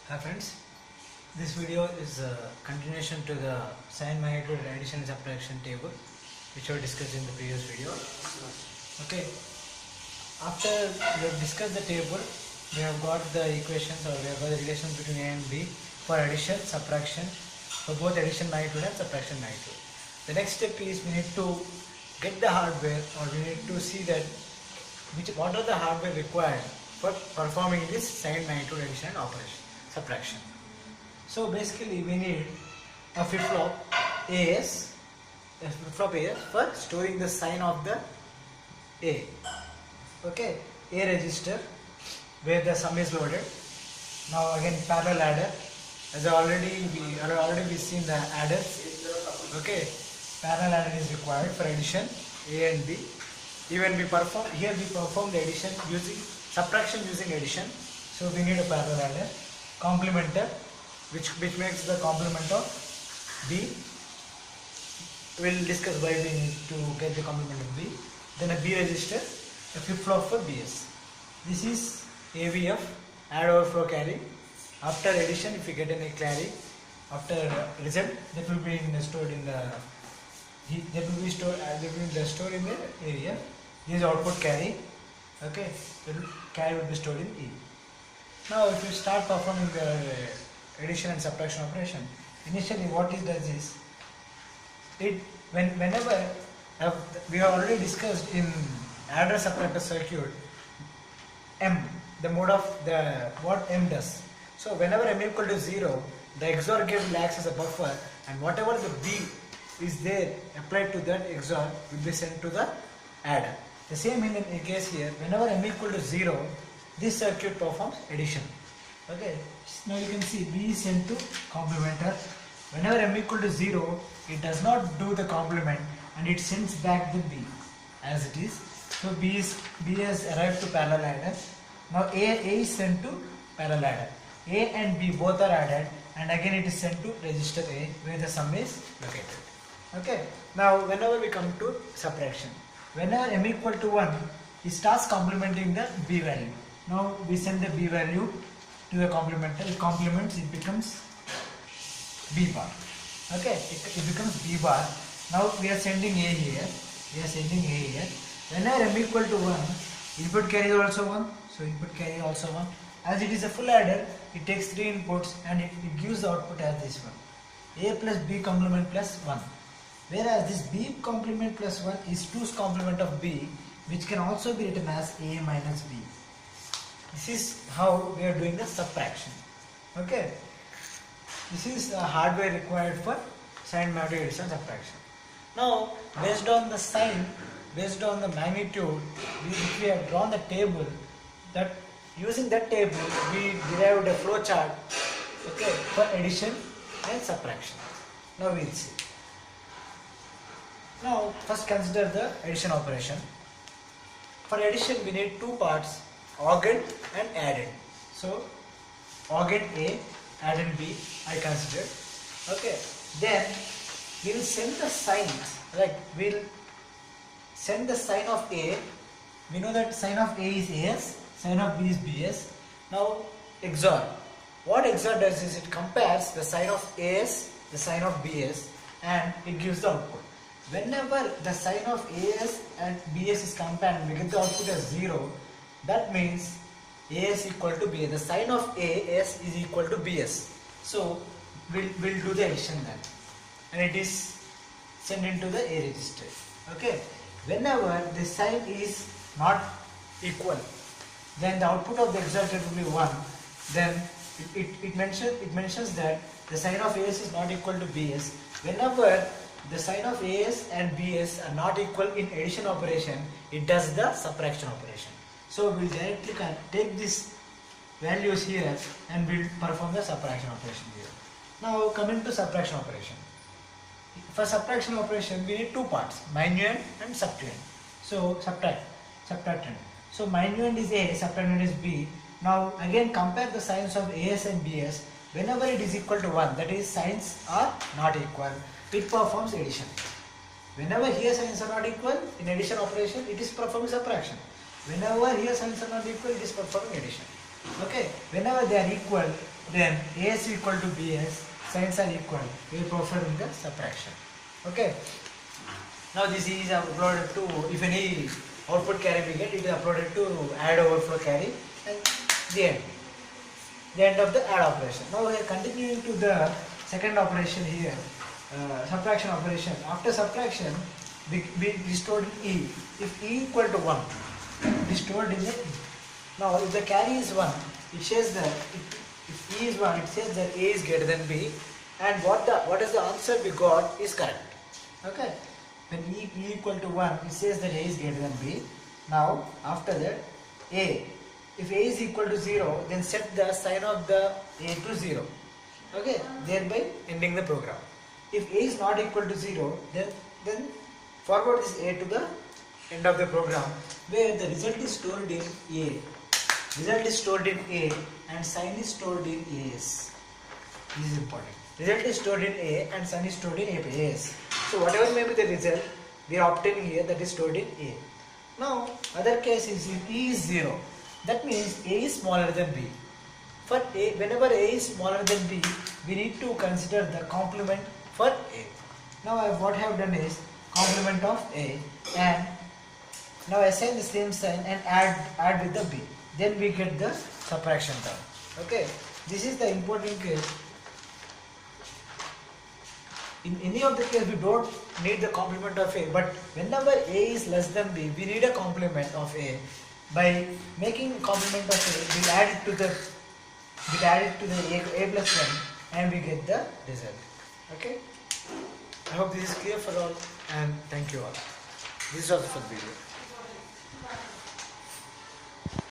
Hi friends, this video is a continuation to the sine magnitude addition and subtraction table which we discussed in the previous video. Okay, after we have discussed the table, we have got the equations or we have got the relations between A and B for addition, subtraction, for both addition magnitude and subtraction magnitude. The next step is we need to get the hardware, or we need to see that what are the hardware required for performing this sine magnitude addition and operation subtraction. So basically we need a flip-flop AS, for storing the sign of the A. Okay, A register where the sum is loaded. Now again parallel adder, as already we seen the adders. Okay, parallel adder is required for addition A and B. Even we perform the addition using subtraction using addition. So we need a parallel adder. Complementer, which makes the complement of B. We'll discuss why we need to get the complement of B. Then a B register, a flip-flop for BS. This is AVF, add overflow carry. After addition, if you get any carry, after result, that will be stored in the stored in the area. This is output carry. Okay, carry will be stored in E. Now if you start performing the addition and subtraction operation, initially what it does is, whenever we have already discussed in adder subtractor circuit, the mode of what M does. So whenever M equal to 0, the XOR gate will act as a buffer, and whatever the B is there applied to that XOR will be sent to the adder. The same in the case here, whenever M equal to 0, this circuit performs addition. Okay, now you can see B is sent to complementer. Whenever M equal to 0, it does not do the complement and it sends back the B as it is. So B has arrived to parallel adder. Now A is sent to parallel adder. A and B both are added, and again it is sent to register A where the sum is located. Okay, now whenever we come to subtraction, whenever M equal to 1, it starts complementing the B value. Now we send the B value to the complementer. It complements, it becomes B bar. Okay, it becomes B bar. Now we are sending A here. Whenever M equal to 1, input carry is also 1. So input carry also 1. As it is a full adder, it takes 3 inputs and it gives the output as this one. A plus B complement plus 1. Whereas this B complement plus 1 is 2's complement of B, which can also be written as A minus B. This is how we are doing the subtraction. Okay, this is the hardware required for sine magnitude addition subtraction. Now based on the sign, based on the magnitude which we have drawn the table, that using that table we derived a flow chart, okay, for addition and subtraction. Now we'll see. Now first consider the addition operation. For addition we need two parts, augend and addend. So augend A, addend B I considered. Okay, then we will send the signs, like we'll send the sign of A. We know that sign of A is AS, sign of B is BS. Now XOR. What XOR does is it compares the sign of AS, the sign of BS, and it gives the output. Whenever the sign of AS and BS is compared and we get the output as 0, that means AS equal to BS. The sign of AS is equal to BS. So we'll do the addition then, and it is sent into the A register. Okay. Whenever the sign is not equal, then the output of the XOR gate will be 1. Then it mentions that the sign of AS is not equal to BS. Whenever the sign of AS and BS are not equal in addition operation, it does the subtraction operation. So we'll directly take these values here and we'll perform the subtraction operation here. Now coming to subtraction operation. For subtraction operation we need two parts, minuend and subtrahend. So subtractant. So minuend is A, subtrahend is B. Now again compare the signs of AS and BS. Whenever it is equal to 1, that is signs are not equal, it performs addition. Whenever here signs are not equal, in addition operation it is performing subtraction. Whenever here signs are not equal, it is performing addition. Okay, whenever they are equal, it then A is equal to B as signs are equal. We perform the subtraction. Okay. Now this is uploaded to, if any output carry we get, it is uploaded to add overflow carry and the end of the add operation. Now we are continuing to the second operation here, subtraction operation. After subtraction, we stored in E. If E equal to 1, we stored in E. Now if the carry is 1, it says that if E is 1, it says that A is greater than B, and what is the answer we got is correct. Okay. When E equal to 1, it says that A is greater than B. Now after that, if A is equal to 0, then set the sign of the A to 0. Okay, thereby ending the program. If A is not equal to 0, then forward this A to the end of the program, where the result is stored in A. Result is stored in A and sign is stored in AS. This is important. Result is stored in A and sign is stored in AS. So whatever may be the result we are obtaining here, that is stored in A. Now other case is if E is 0, that means A is smaller than B. For A, whenever A is smaller than B, we need to consider the complement for A. Now what I have done is complement of A, and now assign the same sign and add with the B. Then we get the subtraction term. Okay, this is the important case. In any of the case, we don't need the complement of A, but whenever A is less than B, we need a complement of A. By making complement of A, we'll add it to the A plus 1 and we get the result. Okay. I hope this is clear for all, and thank you all. This is also for the video.